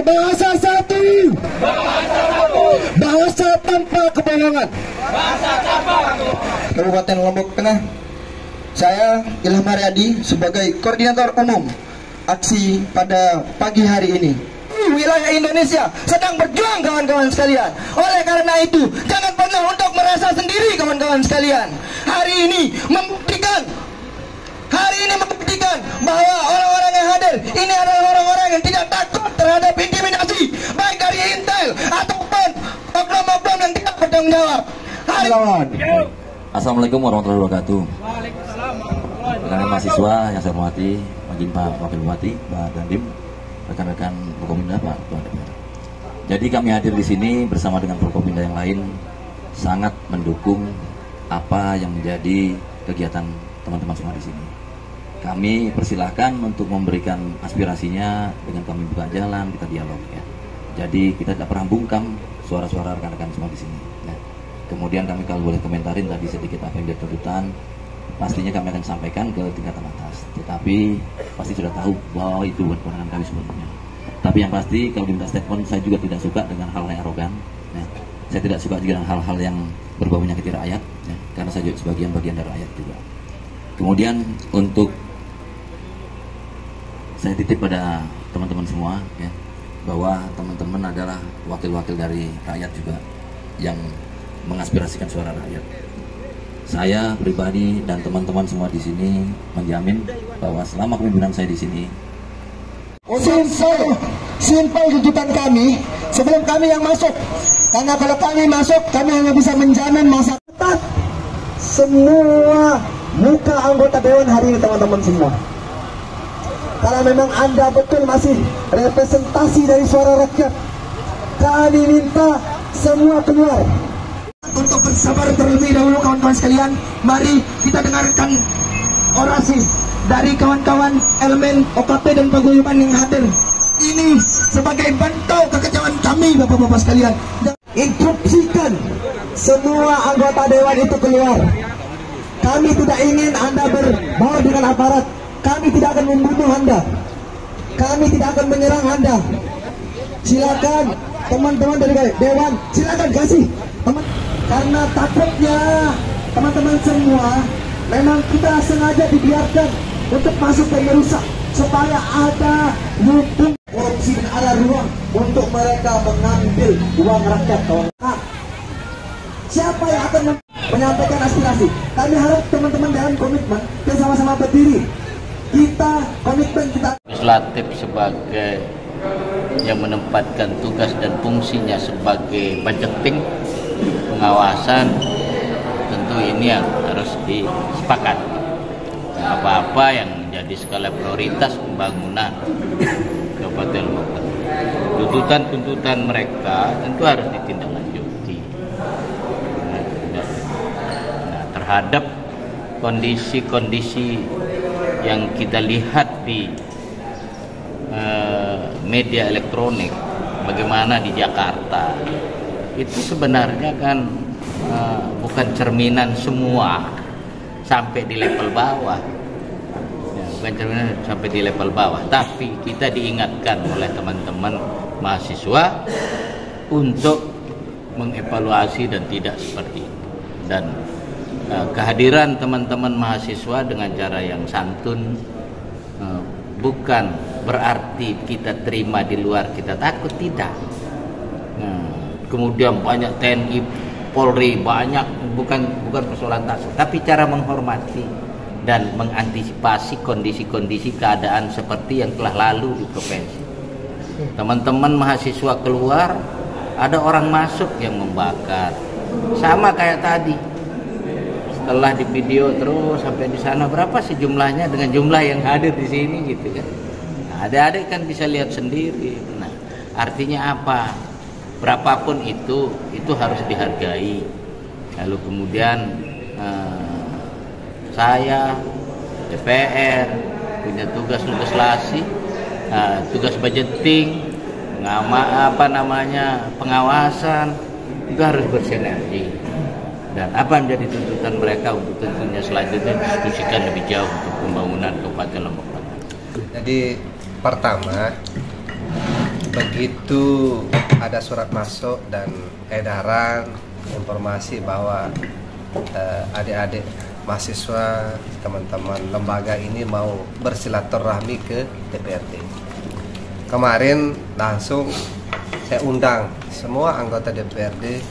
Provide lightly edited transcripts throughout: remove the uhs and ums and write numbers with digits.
Bahasa satu. Bahasa tanpa kebohongan. Kabupaten Lombok Tengah. Saya Ilham Haryadi sebagai koordinator umum aksi pada pagi hari ini. Wilayah Indonesia sedang berjuang, kawan-kawan sekalian. Oleh karena itu, jangan pernah untuk merasa sendiri, kawan-kawan sekalian. Hari ini membuktikan bahwa orang-orang yang hadir ini adalah orang-orang yang tidak takut terhadap intimidasi, baik dari intel ataupun oknum-oknum yang tidak bertanggung jawab. Assalamualaikum warahmatullahi wabarakatuh. Rekan mahasiswa yang saya hormati, Majin Pak Wakil Bupati, Pak Dandim, rekan-rekan Forkominda, Pak Ketua DPR. Jadi kami hadir di sini bersama dengan Forkominda yang lain, sangat mendukung apa yang menjadi kegiatan teman-teman semua di sini. Kami persilahkan untuk memberikan aspirasinya dengan kami buka jalan, kita dialog ya. Jadi kita tidak pernah bungkam suara-suara rekan-rekan semua di sini. Nah, kemudian kami kalau boleh komentarin tadi sedikit apa yang menjadi tuntutan, pastinya kami akan sampaikan ke tingkatan atas. Tetapi pasti sudah tahu bahwa itu bukan kewenangan kami sebelumnya. Tapi yang pasti kalau diminta statement, saya juga tidak suka dengan hal yang arogan. Ya. Saya tidak suka juga dengan hal-hal yang berbau menyakiti rakyat, ya. Karena saya juga sebagian bagian dari rakyat juga. Kemudian untuk saya titip pada teman-teman semua ya, bahwa teman-teman adalah wakil-wakil dari rakyat juga yang mengaspirasikan suara rakyat. Saya pribadi dan teman-teman semua di sini menjamin bahwa selama kepemimpinan saya di sini, simple tuntutan kami sebelum kami yang masuk. Karena kalau kami masuk, kami hanya bisa menjamin masa depan semua muka anggota dewan hari ini, teman-teman semua. Karena memang Anda betul masih representasi dari suara rakyat, kami minta semua keluar. Untuk bersabar terlebih dahulu, kawan-kawan sekalian, mari kita dengarkan orasi dari kawan-kawan elemen OKP dan paguyuban yang hadir. Ini sebagai bentuk kekecewaan kami, bapak-bapak sekalian. Instruksikan semua anggota dewan itu keluar. Kami tidak ingin Anda berbaur dengan aparat. Kami tidak akan membunuh Anda. Kami tidak akan menyerang Anda. Silakan teman-teman dari dewan, silakan kasih teman. Karena takutnya teman-teman semua, memang kita sengaja dibiarkan untuk masuk dan merusak supaya ada lumpung korupsi dan ada ruang untuk mereka mengambil uang rakyat. Siapa yang akan menyampaikan aspirasi? Kami harap teman-teman dalam komitmen kita sama-sama berdiri. Kita komitmen kita. Legislatif sebagai yang menempatkan tugas dan fungsinya sebagai budgeting, pengawasan, tentu ini yang harus disepakati. Apa-apa yang menjadi skala prioritas pembangunan Kabupaten Lombok Tengah, tuntutan-tuntutan mereka tentu harus ditindaklanjuti. Nah, terhadap kondisi-kondisi yang kita lihat di media elektronik, bagaimana di Jakarta, itu sebenarnya kan bukan cerminan semua sampai di level bawah, ya, bukan cerminan sampai di level bawah. Tapi kita diingatkan oleh teman-teman mahasiswa untuk mengevaluasi dan tidak seperti itu. Dan kehadiran teman-teman mahasiswa dengan cara yang santun bukan berarti kita terima di luar kita takut, tidak. Kemudian banyak TNI, Polri, banyak, bukan persoalan takut, tapi cara menghormati dan mengantisipasi kondisi-kondisi keadaan seperti yang telah lalu di provinsi. Teman-teman mahasiswa keluar, ada orang masuk yang membakar, sama kayak tadi. Setelah di video terus sampai di sana, berapa sih jumlahnya dengan jumlah yang hadir di sini gitu kan? Nah, adik-adik kan bisa lihat sendiri. Nah, artinya apa? Berapapun itu harus dihargai. Lalu kemudian saya DPR punya tugas legislasi, tugas budgeting, pengawasan, itu harus bersinergi. Dan apa yang menjadi tuntutan mereka untuk tentunya selanjutnya diskusikan lebih jauh untuk pembangunan Kabupaten Lombok Tengah. Jadi pertama, begitu ada surat masuk dan edaran informasi bahwa adik-adik mahasiswa, teman-teman lembaga ini mau bersilaturahmi ke DPRD. Kemarin langsung saya undang semua anggota DPRD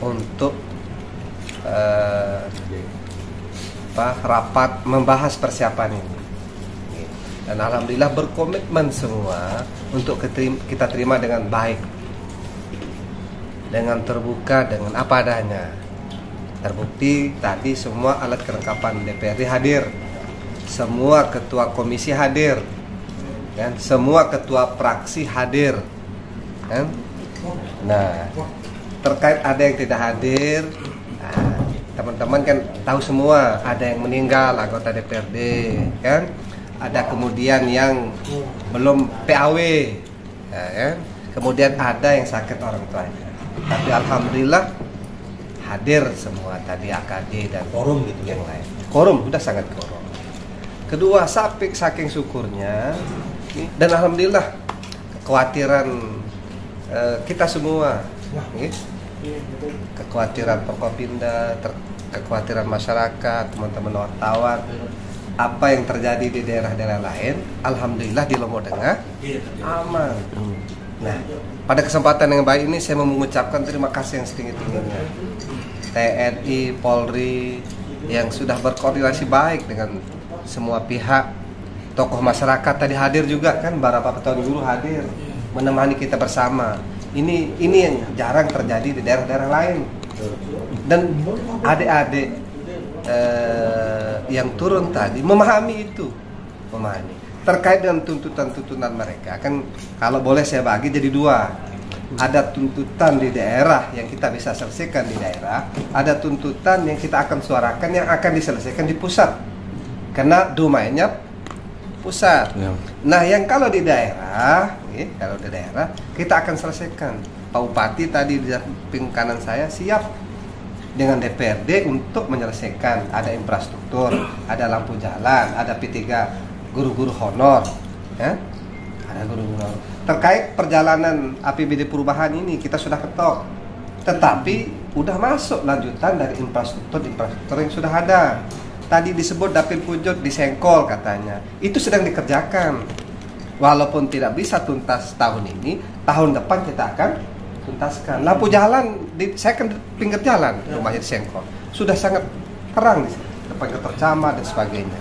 untuk rapat membahas persiapan ini. Dan alhamdulillah berkomitmen semua untuk kita terima dengan baik, dengan terbuka, dengan apa adanya. Terbukti tadi semua alat kelengkapan DPRD hadir, semua ketua komisi hadir, kan? Semua ketua fraksi hadir, kan? Nah, terkait ada yang tidak hadir, teman-teman kan tahu semua, ada yang meninggal anggota DPRD, kan? Ada kemudian yang belum PAW, ya, kan? Kemudian ada yang sakit orang tuanya. Tapi alhamdulillah hadir semua tadi AKD dan Quorum gitu ya? yang lain. Quorum sudah sangat quorum. Kedua, saking syukurnya dan alhamdulillah kekhawatiran kita semua, kekhawatiran Forkopimda, kekhawatiran masyarakat, teman-teman wartawan, apa yang terjadi di daerah-daerah lain, alhamdulillah di Lombok Tengah aman. Nah, pada kesempatan yang baik ini saya mau mengucapkan terima kasih yang setinggi-tingginya TNI, Polri yang sudah berkoordinasi baik dengan semua pihak. Tokoh masyarakat tadi hadir juga kan, beberapa petani guru hadir menemani kita bersama. Ini yang jarang terjadi di daerah-daerah lain. Dan adik-adik yang turun tadi memahami itu, terkait dengan tuntutan-tuntutan mereka. Kan kalau boleh saya bagi jadi dua. Ada tuntutan di daerah yang kita bisa selesaikan di daerah, ada tuntutan yang kita akan suarakan yang akan diselesaikan di pusat, karena domainnya pusat. Nah, yang kalau di daerah, kita akan selesaikan. Pak Bupati tadi di samping kanan saya siap dengan DPRD untuk menyelesaikan. Ada infrastruktur, ada lampu jalan, ada P3 guru-guru honor, ya? Ada guru-guru honor. Terkait perjalanan APBD perubahan ini kita sudah ketok, tetapi udah masuk lanjutan dari infrastruktur yang sudah ada. Tadi disebut dapil Pujut disengkol katanya, itu sedang dikerjakan. Walaupun tidak bisa tuntas tahun ini, tahun depan kita akan tuntaskan. Lampu jalan, saya kan pinggir jalan rumahnya disengkol, sudah sangat terang di depan kantor camat dan sebagainya.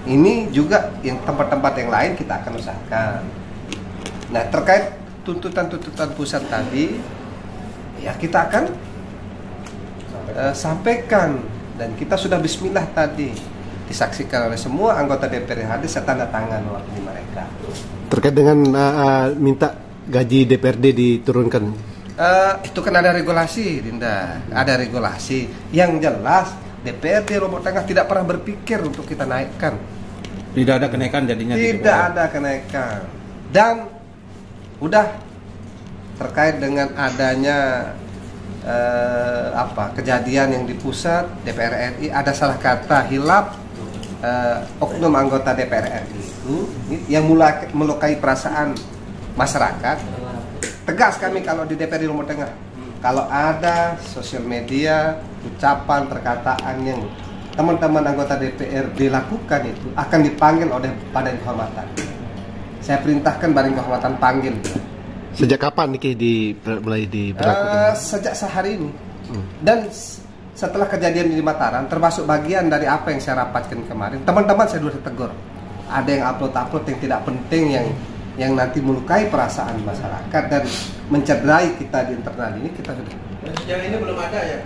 Ini juga yang tempat-tempat yang lain kita akan usahakan. Nah, terkait tuntutan-tuntutan pusat tadi, ya kita akan sampaikan, dan kita sudah bismillah tadi disaksikan oleh semua anggota DPR yang hadir, serta tanda tangan wakil mereka. Terkait dengan minta gaji DPRD diturunkan, itu kan ada regulasi, Dinda, ada regulasi. Yang jelas DPRD Lombok Tengah tidak pernah berpikir untuk kita naikkan. Tidak ada kenaikan jadinya. Tidak ada kenaikan. Dan udah terkait dengan adanya kejadian yang di pusat DPR RI, ada salah kata hilaf oknum anggota DPR RI itu yang melukai perasaan masyarakat. Tegas kami kalau di DPR di Lombok Tengah, kalau ada sosial media ucapan perkataan yang teman-teman anggota DPR dilakukan itu akan dipanggil oleh Badan Kehormatan. Saya perintahkan Badan Kehormatan panggil. Sejak kapan Niki mulai diberlakukan? Sejak sehari ini. Dan setelah kejadian di Mataram, termasuk bagian dari apa yang saya rapatkan kemarin, teman-teman saya sudah tegur. Ada yang upload yang tidak penting, yang nanti melukai perasaan masyarakat dan mencederai kita di internal ini, kita sudah. Yang ini belum ada ya?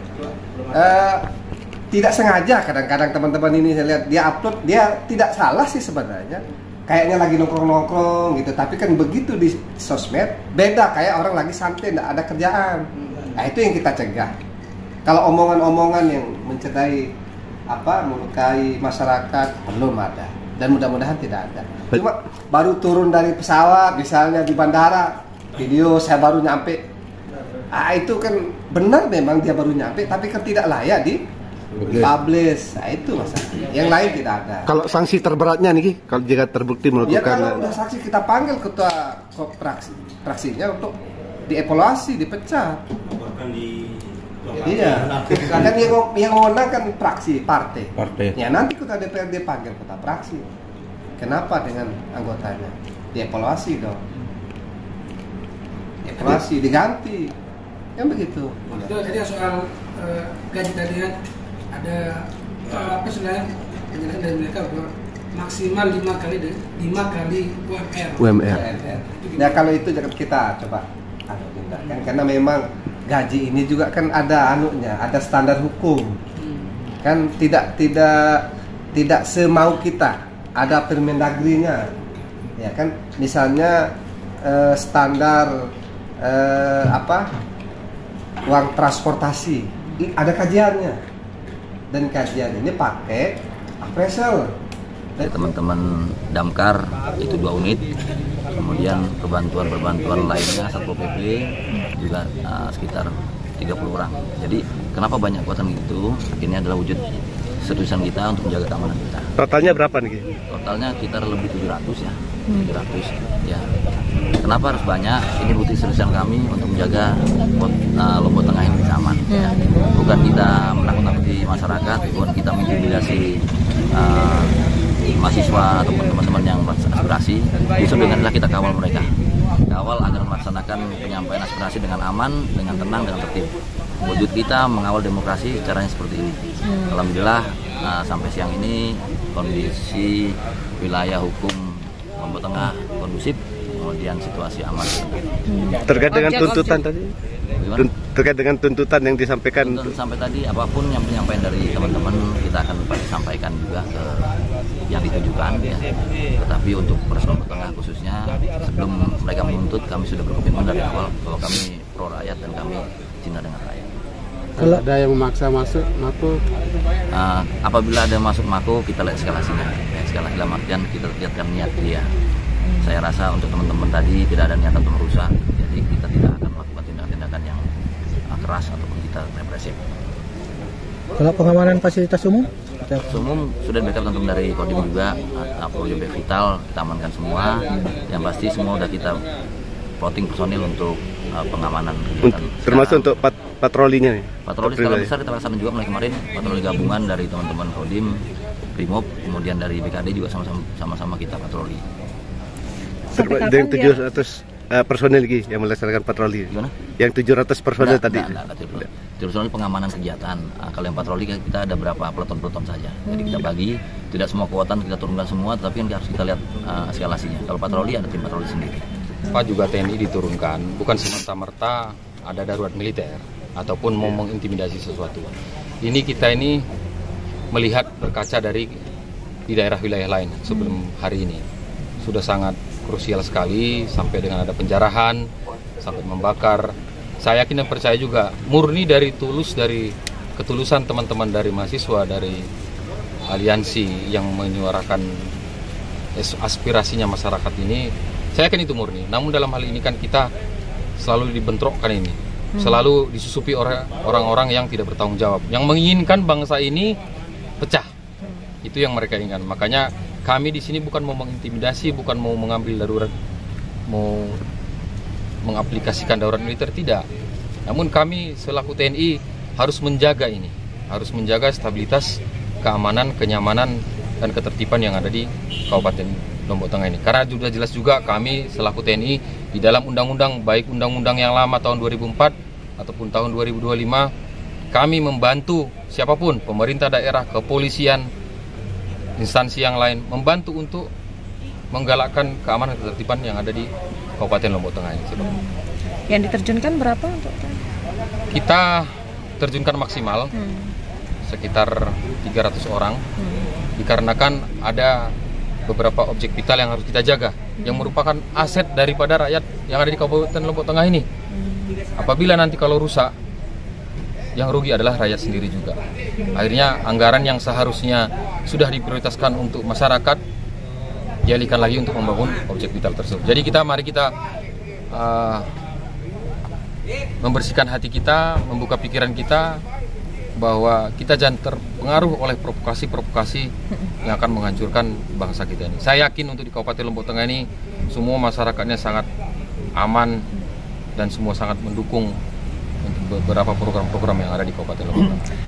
Tidak sengaja, kadang-kadang teman-teman ini saya lihat dia upload, dia tidak salah sih sebenarnya. Kayaknya lagi nongkrong-nongkrong gitu, tapi kan begitu di sosmed beda, kayak orang lagi santai, tidak ada kerjaan. Nah, itu yang kita cegah. Kalau omongan-omongan yang mencederai melukai masyarakat belum ada, dan mudah-mudahan tidak ada. Cuma baru turun dari pesawat misalnya di bandara, video saya baru nyampe, itu kan benar memang dia baru nyampe, tapi kan tidak layak publish. Nah, itu masalah. Yang lain tidak ada. Kalau sanksi terberatnya nih, Ki, kalau jika terbukti Ya melakukan kalau udah saksi kita panggil ketua fraksinya untuk dievaluasi, dipecat. Iya. Kan yang ngomong kan fraksi partai. Ya nanti ketua DPRD panggil ketua fraksi. Kenapa dengan anggotanya? Dievaluasi dong. Evaluasi diganti. Yang begitu. Itu tadi soal gaji tadi kan ada apa sebenarnya penjelasan dari mereka bahwa maksimal 5 kali UMR. Nah kalau itu jangan kita coba kan karena memang gaji ini juga kan ada anunya, ada standar hukum. Kan tidak semau kita, ada Permendagrinya. Ya kan misalnya standar uang transportasi ada kajiannya, dan kajian ini pakai appraisal. Teman-teman damkar itu 2 unit, kemudian perbantuan lainnya Satpol PP juga sekitar 30 orang. Jadi kenapa banyak kuatan gitu? Ini adalah wujud seriusan kita untuk menjaga keamanan kita. totalnya berapa nih, Ki? Totalnya sekitar lebih 700 ya. 700 ya. Kenapa harus banyak? Ini bukti seriusan kami untuk menjaga Lombok Tengah ini bisa aman. Ya. Bukan kita menakut-nakuti masyarakat, bukan kita mengintimidasi mahasiswa ataupun teman-teman yang aspirasi. Justru denganlah kita kawal mereka. Kawal agar melaksanakan penyampaian aspirasi dengan aman, dengan tenang, dengan tertib. Wujud kita mengawal demokrasi caranya seperti ini. Alhamdulillah sampai siang ini kondisi wilayah hukum Lombok Tengah kondusif, kemudian situasi aman. Terkait dengan tuntutan tadi, terkait dengan tuntutan yang disampaikan sampai tadi, apapun yang penyampaian dari teman-teman kita akan pasti sampaikan juga ke yang ditujukan ya. Tetapi untuk Polres Lombok Tengah khususnya, sebelum mereka menuntut, kami sudah berkomitmen dari awal bahwa kami pro rakyat dan kami cinta dengan rakyat. Kalau ada yang memaksa masuk mako, apabila ada masuk mako, kita lihat eskalasinya. Eskalasi dalam artian kita lihatkan niat dia. Saya rasa untuk teman-teman tadi tidak ada niatan untuk merusak, jadi kita tidak akan melakukan tindakan-tindakan yang keras ataupun kita represif. Kalau pengamanan fasilitas umum? Umum sudah backup tentu dari Kodim juga, Polri Vital kita amankan semua. Yang pasti semua sudah kita plotting personil untuk pengamanan kegiatan. Termasuk untuk patrolinya nih? Patroli skala besar kita laksanakan juga mulai kemarin. Patroli gabungan dari teman-teman Kodim, Brimob, kemudian dari BKD juga sama-sama kita patroli. Dengan 700 personil lagi yang melaksanakan patroli. Gimana? Yang 700 personil tadi. Personil pengamanan kegiatan. Kalau yang patroli kita ada berapa peleton-peleton saja. Jadi kita bagi, tidak semua kekuatan kita turunkan semua, tetapi harus kita lihat eskalasinya. Kalau patroli ada tim patroli sendiri. Pak juga TNI diturunkan, bukan semerta-merta ada darurat militer ataupun mau mengintimidasi sesuatu. Ini kita ini melihat berkaca dari di daerah wilayah lain sebelum hari ini. Sudah sangat krusial sekali sampai dengan ada penjarahan, sampai membakar. Saya yakin dan percaya juga murni dari ketulusan teman-teman dari mahasiswa, dari aliansi yang menyuarakan aspirasinya masyarakat ini. Saya yakin itu murni. Namun dalam hal ini kan kita selalu dibentrokkan ini, selalu disusupi orang-orang yang tidak bertanggung jawab, yang menginginkan bangsa ini pecah. Itu yang mereka inginkan. Makanya kami di sini bukan mau mengintimidasi, bukan mau mengambil darurat, mau mengaplikasikan darurat militer, tidak. Namun kami selaku TNI harus menjaga ini, harus menjaga stabilitas, keamanan, kenyamanan, dan ketertiban yang ada di Kabupaten Lombok Tengah ini. Karena sudah jelas juga kami selaku TNI di dalam undang-undang, baik undang-undang yang lama tahun 2004 ataupun tahun 2025, kami membantu siapapun, pemerintah daerah, kepolisian, instansi yang lain, membantu untuk menggalakkan keamanan dan ketertiban yang ada di Kabupaten Lombok Tengah ini. Yang diterjunkan berapa untuk? Kita terjunkan maksimal sekitar 300 orang, dikarenakan ada beberapa objek vital yang harus kita jaga, yang merupakan aset daripada rakyat yang ada di Kabupaten Lombok Tengah ini. Apabila nanti kalau rusak, yang rugi adalah rakyat sendiri juga. Akhirnya anggaran yang seharusnya sudah diprioritaskan untuk masyarakat dialihkan lagi untuk membangun objek vital tersebut. Jadi mari kita membersihkan hati kita, membuka pikiran kita, bahwa kita jangan terpengaruh oleh provokasi-provokasi yang akan menghancurkan bangsa kita ini. Saya yakin untuk di Kabupaten Lombok Tengah ini semua masyarakatnya sangat aman dan semua sangat mendukung untuk beberapa program-program yang ada di Kabupaten Lombok Tengah.